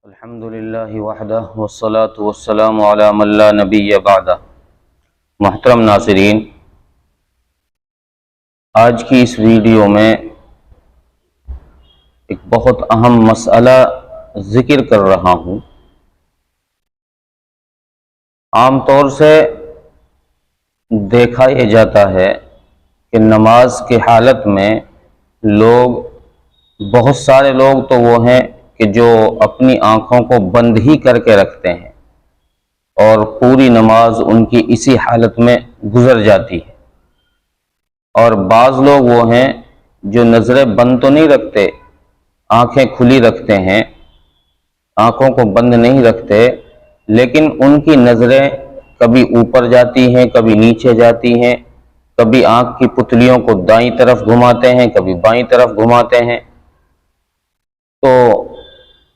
الحمدللہ وحدہ والصلاة والسلام علی من لا نبی بعدہ۔ محترم ناظرین، آج کی اس ویڈیو میں ایک بہت اہم مسئلہ ذکر کر رہا ہوں۔ عام طور سے دیکھا یہ جاتا ہے کہ نماز کی حالت میں بہت سارے لوگ تو وہ ہیں کہ جو اپنی آنکھوں کو بند ہی کر کے رکھتے ہیں اور پوری نماز ان کی اسی حالت میں گزر جاتی ہے، اور بعض لوگ وہ ہیں جو نظریں بند تو نہیں رکھتے، آنکھیں کھلی رکھتے ہیں، آنکھوں کو بند نہیں رکھتے، لیکن ان کی نظریں کبھی اوپر جاتی ہیں، کبھی نیچے جاتی ہیں، کبھی آنکھ کی پتلیوں کو دائیں طرف گھماتے ہیں، کبھی بائیں طرف گھماتے ہیں۔ تو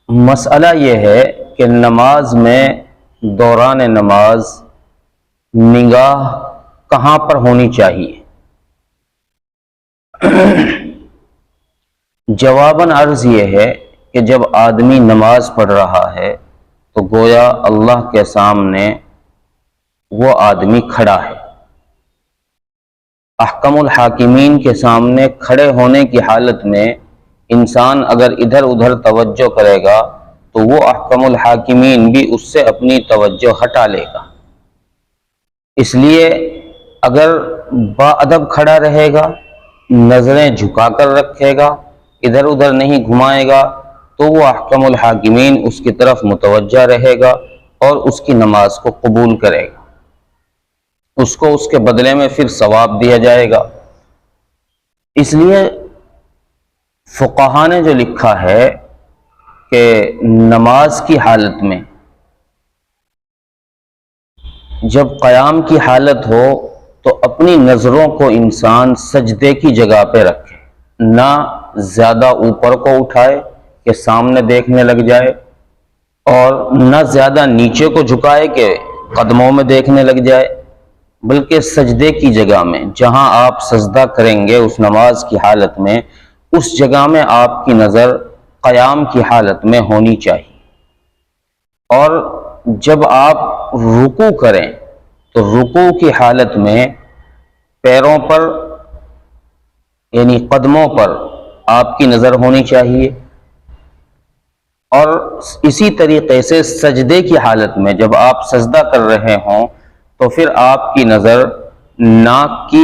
مسئلہ یہ ہے کہ نماز میں دوران نماز نگاہ کہاں پر ہونی چاہیے؟ جواباً عرض یہ ہے کہ جب آدمی نماز پڑھ رہا ہے تو گویا اللہ کے سامنے وہ آدمی کھڑا ہے۔ احکم الحاکمین کے سامنے کھڑے ہونے کی حالت میں انسان اگر ادھر ادھر توجہ کرے گا تو وہ احکم الحاکمین بھی اس سے اپنی توجہ ہٹا لے گا۔ اس لیے اگر با ادب کھڑا رہے گا، نظریں جھکا کر رکھے گا، ادھر ادھر نہیں گھمائے گا، تو وہ احکم الحاکمین اس کی طرف متوجہ رہے گا اور اس کی نماز کو قبول کرے گا، اس کو اس کے بدلے میں پھر ثواب دیا جائے گا۔ اس لیے فقہا نے جو لکھا ہے کہ نماز کی حالت میں جب قیام کی حالت ہو تو اپنی نظروں کو انسان سجدے کی جگہ پہ رکھے، نہ زیادہ اوپر کو اٹھائے کہ سامنے دیکھنے لگ جائے، اور نہ زیادہ نیچے کو جھکائے کہ قدموں میں دیکھنے لگ جائے، بلکہ سجدے کی جگہ میں جہاں آپ سجدہ کریں گے اس نماز کی حالت میں، اس جگہ میں آپ کی نظر قیام کی حالت میں ہونی چاہیے۔ اور جب آپ رکوع کریں تو رکوع کی حالت میں پیروں پر یعنی قدموں پر آپ کی نظر ہونی چاہیے، اور اسی طریقے سے سجدے کی حالت میں جب آپ سجدہ کر رہے ہوں تو پھر آپ کی نظر ناک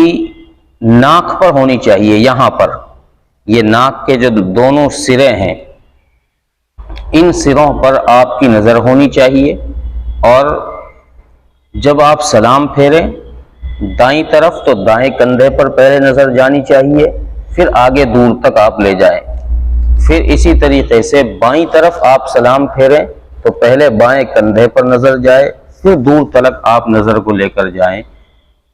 پر ہونی چاہیے۔ یہاں پر یہ ناک کے جو دونوں سرے ہیں ان سروں پر آپ کی نظر ہونی چاہیے، اور جب آپ سلام پھیریں دائیں طرف تو دائیں کندھے پر پہلے نظر جانی چاہیے، پھر آگے دور تک آپ لے جائیں، پھر اسی طریقے سے بائیں طرف آپ سلام پھیریں تو پہلے بائیں کندھے پر نظر جائے، پھر دور تلک آپ نظر کو لے کر جائیں۔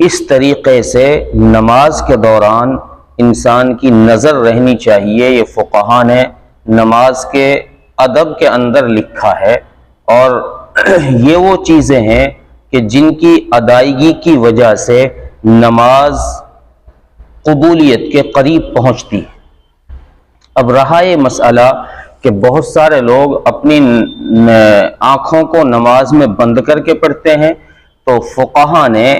اس طریقے سے نماز کے دوران انسان کی نظر رہنی چاہیے۔ یہ فقہا نے نماز کے ادب کے اندر لکھا ہے، اور یہ وہ چیزیں ہیں کہ جن کی ادائیگی کی وجہ سے نماز قبولیت کے قریب پہنچتی ہے۔ اب رہا یہ مسئلہ کہ بہت سارے لوگ اپنی آنکھوں کو نماز میں بند کر کے پڑھتے ہیں، تو فقہا نے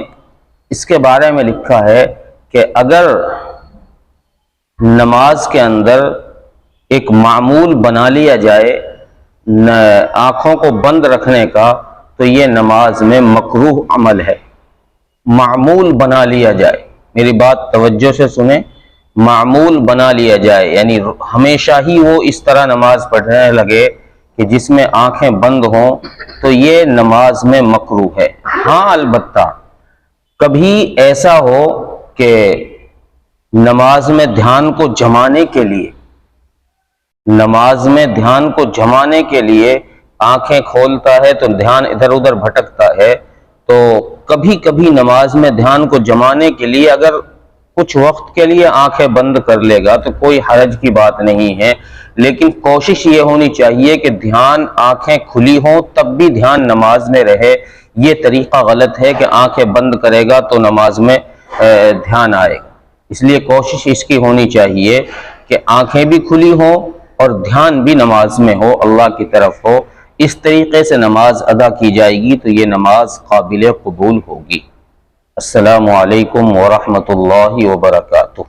اس کے بارے میں لکھا ہے کہ اگر نماز کے اندر ایک معمول بنا لیا جائے آنکھوں کو بند رکھنے کا تو یہ نماز میں مکروہ عمل ہے۔ معمول بنا لیا جائے، میری بات توجہ سے سنیں، معمول بنا لیا جائے یعنی ہمیشہ ہی وہ اس طرح نماز پڑھنے لگے کہ جس میں آنکھیں بند ہوں، تو یہ نماز میں مکروہ ہے۔ ہاں البتہ کبھی ایسا ہو کہ نماز میں دھیان کو جمانے کے لیے آنکھیں کھولتا ہے تو دھیان ادھر ادھر بھٹکتا ہے، تو کبھی کبھی نماز میں دھیان کو جمانے کے لیے اگر کچھ وقت کے لیے آنکھیں بند کر لے گا تو کوئی حرج کی بات نہیں ہے، لیکن کوشش یہ ہونی چاہیے کہ آنکھیں کھلی ہوں تب بھی دھیان نماز میں رہے۔ یہ طریقہ غلط ہے کہ آنکھیں بند کرے گا تو نماز میں دھیان آئے گا۔ اس لیے کوشش اس کی ہونی چاہیے کہ آنکھیں بھی کھلی ہوں اور دھیان بھی نماز میں ہو، اللہ کی طرف ہو۔ اس طریقے سے نماز ادا کی جائے گی تو یہ نماز قابل قبول ہوگی۔ السلام علیکم ورحمۃ اللہ وبرکاتہ۔